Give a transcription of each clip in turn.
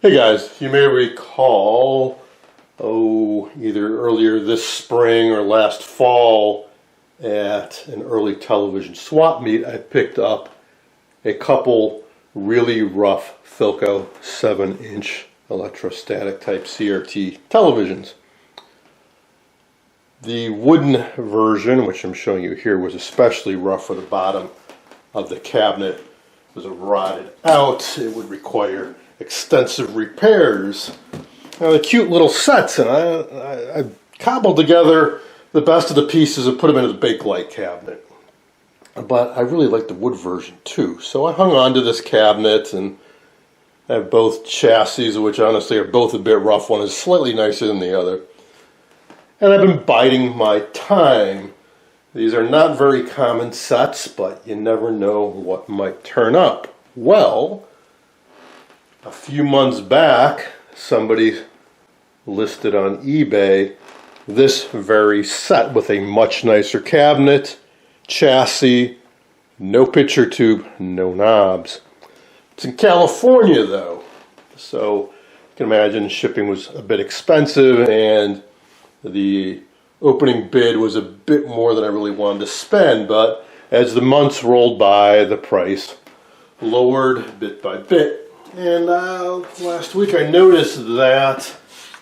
Hey guys, you may recall, either earlier this spring or last fall at an early television swap meet, I picked up a couple really rough Philco 7-inch electrostatic type CRT televisions. The wooden version, which I'm showing you here, was especially rough for the bottom of the cabinet. It was rotted out. It would require extensive repairs. Now, the cute little sets, and I cobbled together the best of the pieces and put them into the Bakelite cabinet. But I really like the wood version too, so I hung on to this cabinet, and I have both chassis, which honestly are both a bit rough. One is slightly nicer than the other. And I've been biding my time. These are not very common sets, but you never know what might turn up. Well, a few months back, somebody listed on eBay this very set with a much nicer cabinet, chassis, no picture tube, no knobs. It's in California though, so you can imagine shipping was a bit expensive, and the opening bid was a bit more than I really wanted to spend, but as the months rolled by, the price lowered bit by bit. And last week I noticed that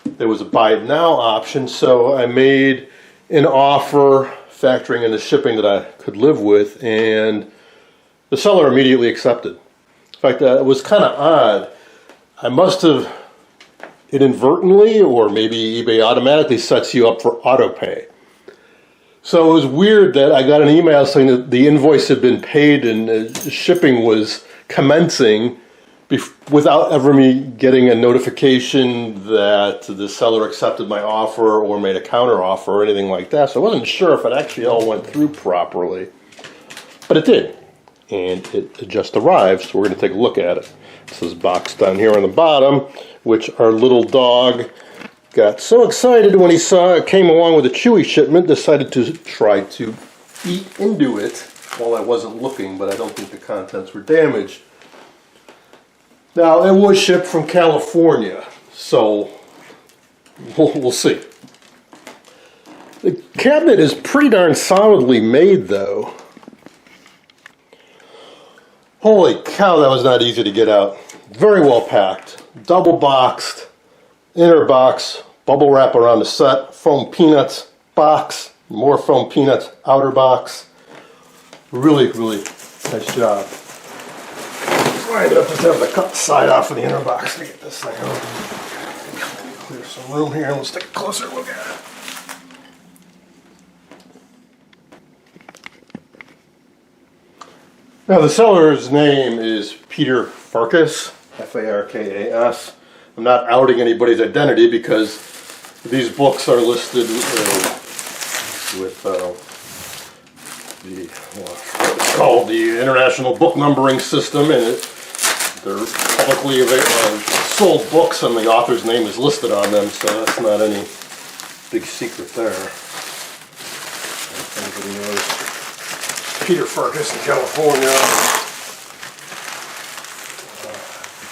there was a buy it now option, so I made an offer factoring in the shipping that I could live with, and the seller immediately accepted. In fact, it was kind of odd. I must have inadvertently, or maybe eBay automatically sets you up for auto pay. So it was weird that I got an email saying that the invoice had been paid and shipping was commencing without ever me getting a notification that the seller accepted my offer or made a counter offer or anything like that. So I wasn't sure if it actually all went through properly, but it did, and it just arrived, so we're going to take a look at it. This is boxed down here on the bottom, which our little dog got so excited when he saw it came along with a Chewy shipment, decided to try to eat into it while I wasn't looking, but I don't think the contents were damaged. Now, it was shipped from California, so we'll see. The cabinet is pretty darn solidly made, though. Holy cow, that was not easy to get out. Very well packed. Double boxed, inner box, bubble wrap around the set, foam peanuts, box, more foam peanuts, outer box. Really, really nice job. I ended up just having to cut the side off of the inner box to get this thing open. Clear some room here and let's take a closer look at it. Now, the seller's name is Peter Farkas, F-A-R-K-A-S. I'm not outing anybody's identity because these books are listed with what's called the International Book Numbering System, and they're publicly sold books, and the author's name is listed on them, so that's not any big secret there. If anybody knows Peter Farkas in California,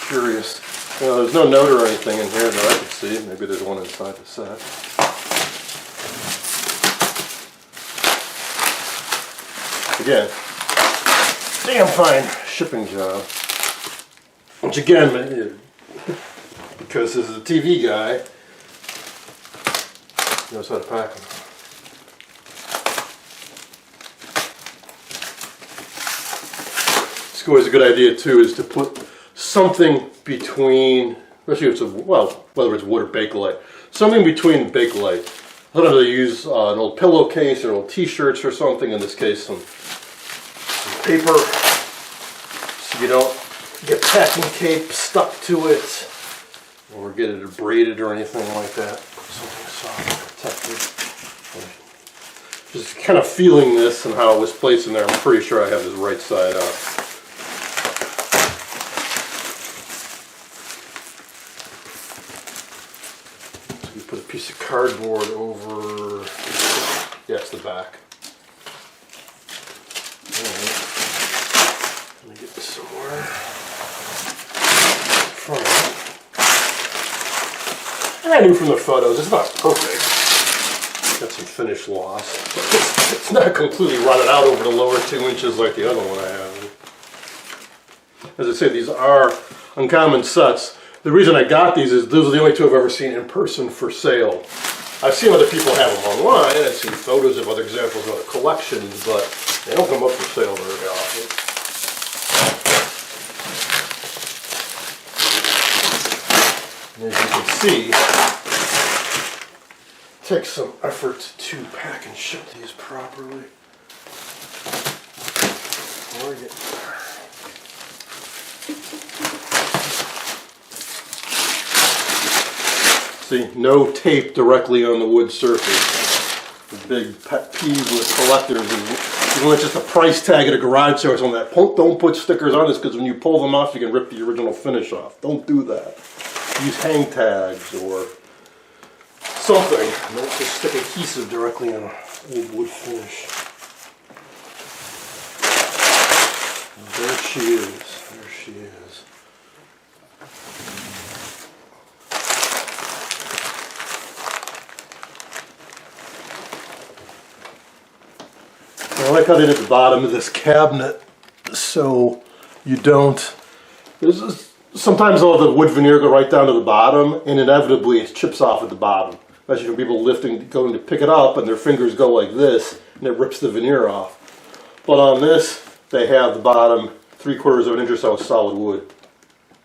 curious. There's no note or anything in here that I can see. Maybe there's one inside the set. Again, damn fine shipping job. Which again, because this is a TV guy, he knows how to pack them. It's always a good idea too is to put something between, especially if it's whether it's wood or Bakelite, something between Bakelite. Sometimes I use an old pillowcase or old t-shirts or something. In this case, some paper, so you don't get packing tape stuck to it or get it abraded or anything like that. Something soft and protected. Just kind of feeling this and how it was placed in there, I'm pretty sure I have this right side up. So you put a piece of cardboard over, it's the back. Let me get this somewhere. Front. And I knew from the photos it's not perfect. Got some finish loss. But it's not completely rotted out over the lower 2 inches like the other one I have. As I say, these are uncommon sets. The reason I got these is those are the only two I've ever seen in person for sale. I've seen other people have them online, and I've seen photos of other examples in other collections, but they don't come up for sale very often. And as you can see, it takes some effort to pack and ship these properly. See, no tape directly on the wood surface. The big pet peeve with collectors is even when it's just a price tag at a garage sale or something like that, don't put stickers on this because when you pull them off, you can rip the original finish off. Don't do that. Use hang tags or something. Don't just stick adhesive directly on a old wood finish. There she is. There she is. I like how they did the bottom of this cabinet so you don't, sometimes all the wood veneer go right down to the bottom and inevitably it chips off at the bottom. Especially from people going to pick it up and their fingers go like this and it rips the veneer off. But on this, they have the bottom 3/4 of an inch or so of solid wood.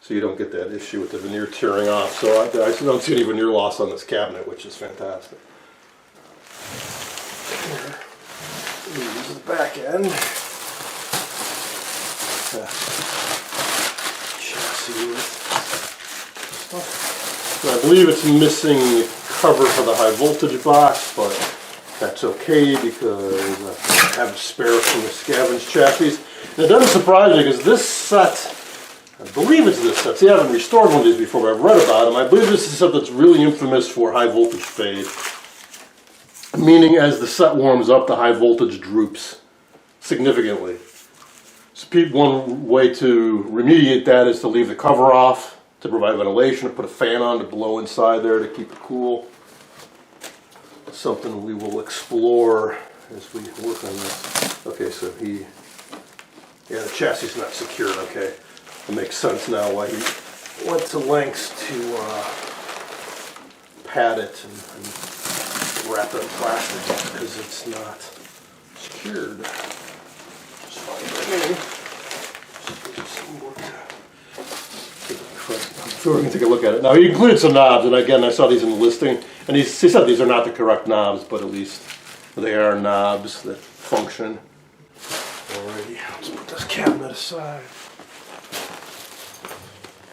So you don't get that issue with the veneer tearing off. So I don't see any veneer loss on this cabinet, which is fantastic. This is the back end. Chassis. So I believe it's missing the cover for the high voltage box, but that's okay because I have a spare from the scavenged chassis. And it doesn't surprise me because this set, I believe it's this set. See, I haven't restored one of these before, but I've read about them. I believe this is a set that's really infamous for high voltage fade. Meaning as the set warms up, the high voltage droops significantly. So one way to remediate that is to leave the cover off to provide ventilation, or put a fan on to blow inside there to keep it cool. Something we will explore as we work on this. Okay, so the chassis is not secured, okay. It makes sense now why he went to lengths to pad it and wrap it in plastic because it's not secured. Just fine by me. So we're going to take a look at it. Now he included some knobs, and again I saw these in the listing, and he said these are not the correct knobs, but at least they are knobs that function. Alrighty, let's put this cabinet aside.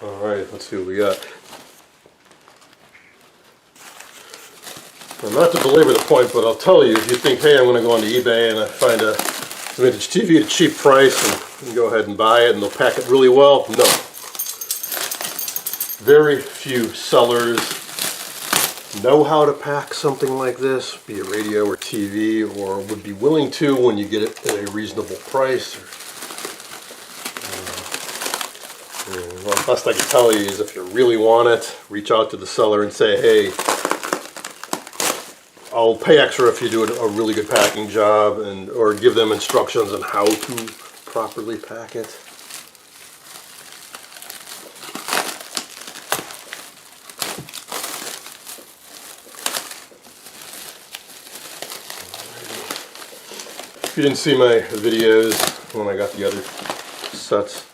Alright, let's see what we got. Well, not to belabor the point, but I'll tell you, if you think, hey, I'm going to go onto eBay and I find a vintage TV at a cheap price and you can go ahead and buy it and they'll pack it really well, no. Very few sellers know how to pack something like this, be it radio or TV, or would be willing to when you get it at a reasonable price. Well, the best I can tell you is if you really want it, reach out to the seller and say, hey, I'll pay extra if you do a really good packing job, or give them instructions on how to properly pack it. If you didn't see my videos when I got the other sets,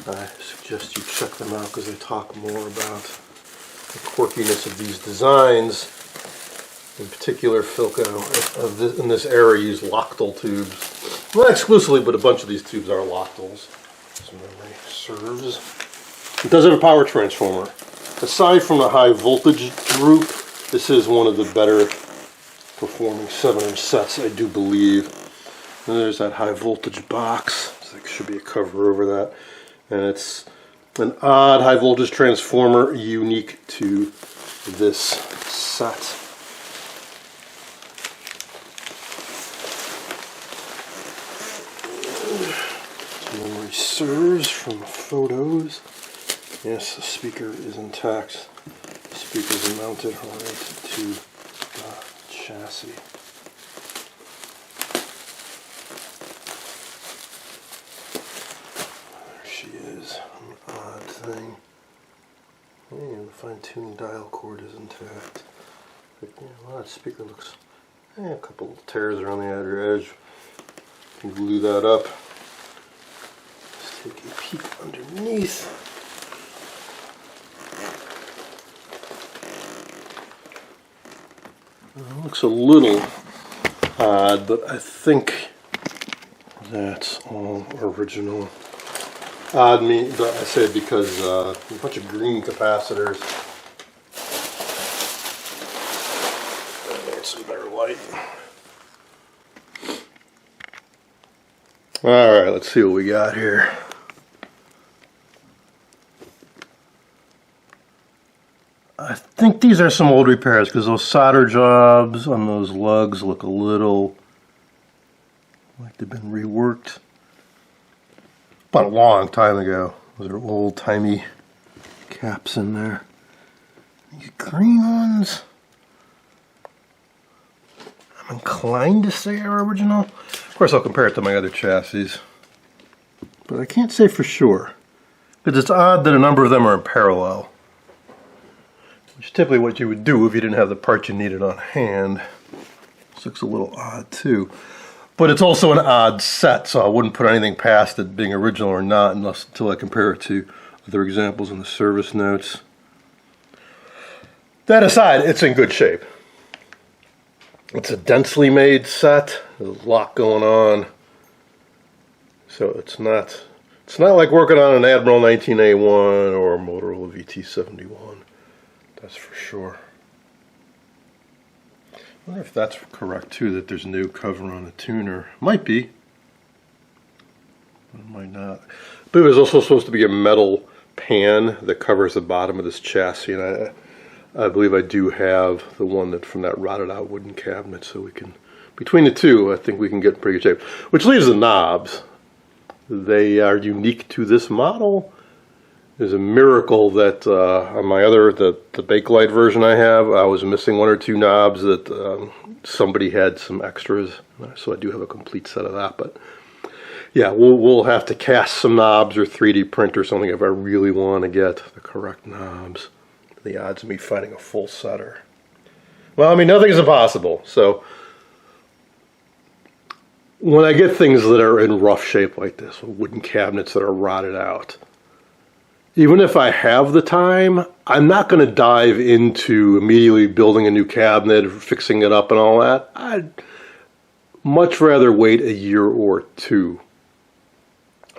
I suggest you check them out because they talk more about the quirkiness of these designs. In particular, Philco in this era use Loctile tubes. Not exclusively, but a bunch of these tubes are Loctiles. So memory serves. It does have a power transformer. Aside from the high voltage group, this is one of the better performing 7-inch sets, I do believe. And there's that high voltage box. So there should be a cover over that. And it's an odd high voltage transformer unique to this set. Memory serves from photos. Yes, the speaker is intact. speakers are mounted right to the chassis. There she is, an odd thing. And the fine-tuning dial cord is intact. But, well, that speaker looks, a couple of tears around the outer edge. You can glue that up. Let's take a peek underneath. It looks a little odd, but I think that's all original. Odd I say because a bunch of green capacitors. Get some better light. All right, let's see what we got here. I think these are some old repairs because those solder jobs on those lugs look a little like they've been reworked. About a long time ago. Those are old-timey caps in there. These green ones, I'm inclined to say are original. Of course, I'll compare it to my other chassis, but I can't say for sure because it's odd that a number of them are in parallel. Which is typically what you would do if you didn't have the part you needed on hand. This looks a little odd too. But it's also an odd set, so I wouldn't put anything past it being original or not until I compare it to other examples in the service notes. That aside, it's in good shape. It's a densely made set. There's a lot going on. So it's not like working on an Admiral 19A1 or a Motorola VT71. That's for sure. I wonder if that's correct too, that there's no cover on the tuner. Might be. It might not. But there's also supposed to be a metal pan that covers the bottom of this chassis, and I believe I do have the one from that rotted out wooden cabinet, so we can, between the two, I think we can get in pretty good shape. Which leaves the knobs. They are unique to this model. There's a miracle that on my other, the Bakelite version I have, I was missing one or two knobs that somebody had some extras, so I do have a complete set of that. But yeah, we'll have to cast some knobs or 3D print or something if I really want to get the correct knobs. The odds of me finding a full setter. Well, I mean, nothing's impossible. So when I get things that are in rough shape like this, wooden cabinets that are rotted out, even if I have the time, I'm not going to dive into immediately building a new cabinet, fixing it up and all that. I'd much rather wait a year or two.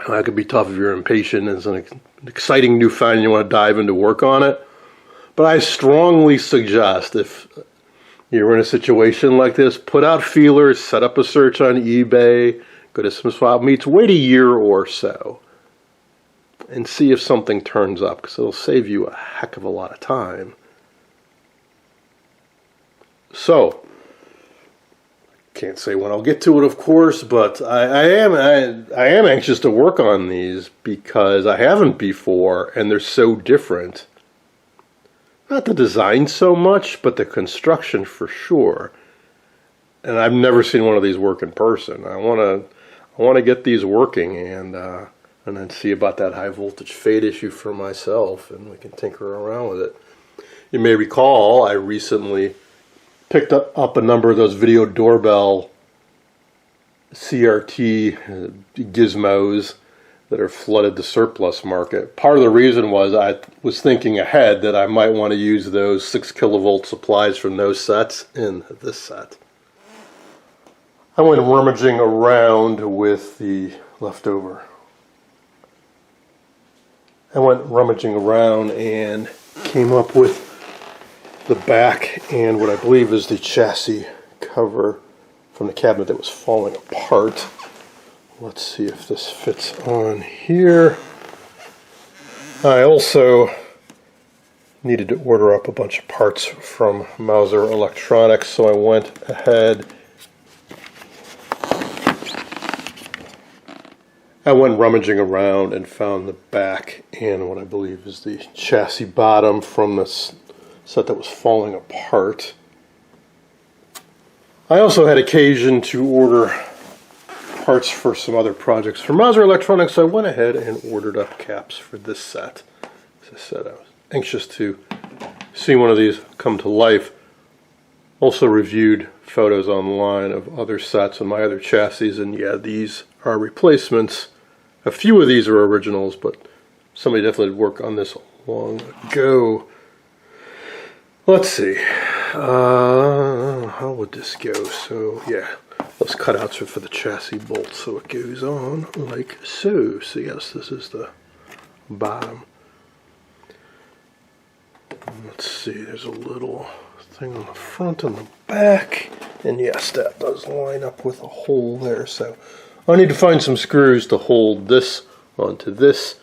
That could be tough if you're impatient and it's an exciting new find and you want to dive into work on it. But I strongly suggest if you're in a situation like this, put out feelers, set up a search on eBay, go to some swap meets, wait a year or so. And see if something turns up, because it'll save you a heck of a lot of time. So, can't say when I'll get to it, of course, but I am anxious to work on these because I haven't before, and they're so different. Not the design so much, but the construction for sure. And I've never seen one of these work in person. I want to get these working and then see about that high voltage fade issue for myself, and we can tinker around with it. You may recall I recently picked up a number of those video doorbell CRT gizmos that are flooded the surplus market. Part of the reason was I was thinking ahead that I might want to use those 6 kilovolt supplies from those sets in this set. I went rummaging around with the leftover. I went rummaging around and came up with the back and what I believe is the chassis cover from the cabinet that was falling apart. Let's see if this fits on here. I also needed to order up a bunch of parts from Mouser Electronics, so I went ahead. I went rummaging around and found the back and what I believe is the chassis bottom from this set that was falling apart. I also had occasion to order parts for some other projects for Mazda Electronics. So I went ahead and ordered up caps for this set. As I said, I was anxious to see one of these come to life. Also reviewed photos online of other sets and my other chassis, and yeah, these are replacements. A few of these are originals, but somebody definitely did work on this long ago. Let's see. How would this go? So yeah, those cutouts are for the chassis bolts, so it goes on like so. So yes, this is the bottom. Let's see, there's a little thing on the front and the back, and yes, that does line up with a hole there. So I need to find some screws to hold this onto this,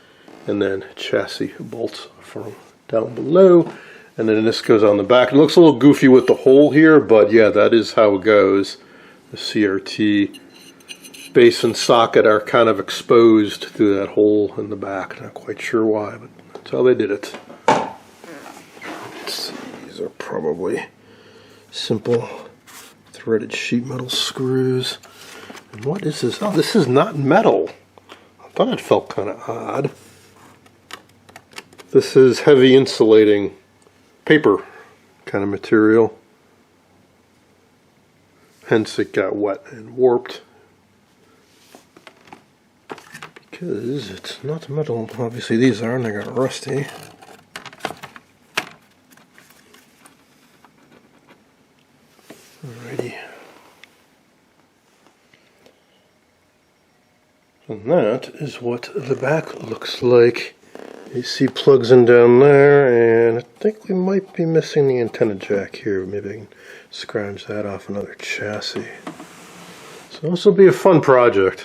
and then chassis bolts from down below. And then this goes on the back. It looks a little goofy with the hole here, but yeah, that is how it goes. The CRT base and socket are kind of exposed through that hole in the back. Not quite sure why, but that's how they did it. Let's see, these are probably simple threaded sheet metal screws. And what is this? Oh, this is not metal. I thought it felt kind of odd. This is heavy insulating paper kind of material, hence it got wet and warped because it's not metal. Obviously these are, and they got rusty. Alrighty, and that is what the back looks like. You see plugs in down there, and I think we might be missing the antenna jack here. Maybe I can scrounge that off another chassis. So this will be a fun project.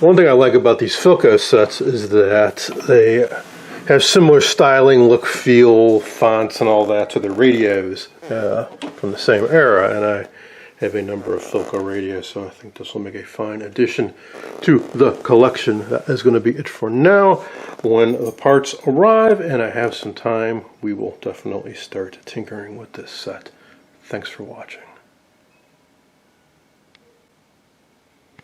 One thing I like about these Philco sets is that they have similar styling, look, feel, fonts, and all that to the radios from the same era. And I have a number of Philco radios, so I think this will make a fine addition to the collection. That is going to be it for now. When the parts arrive and I have some time, we will definitely start tinkering with this set. Thanks for watching.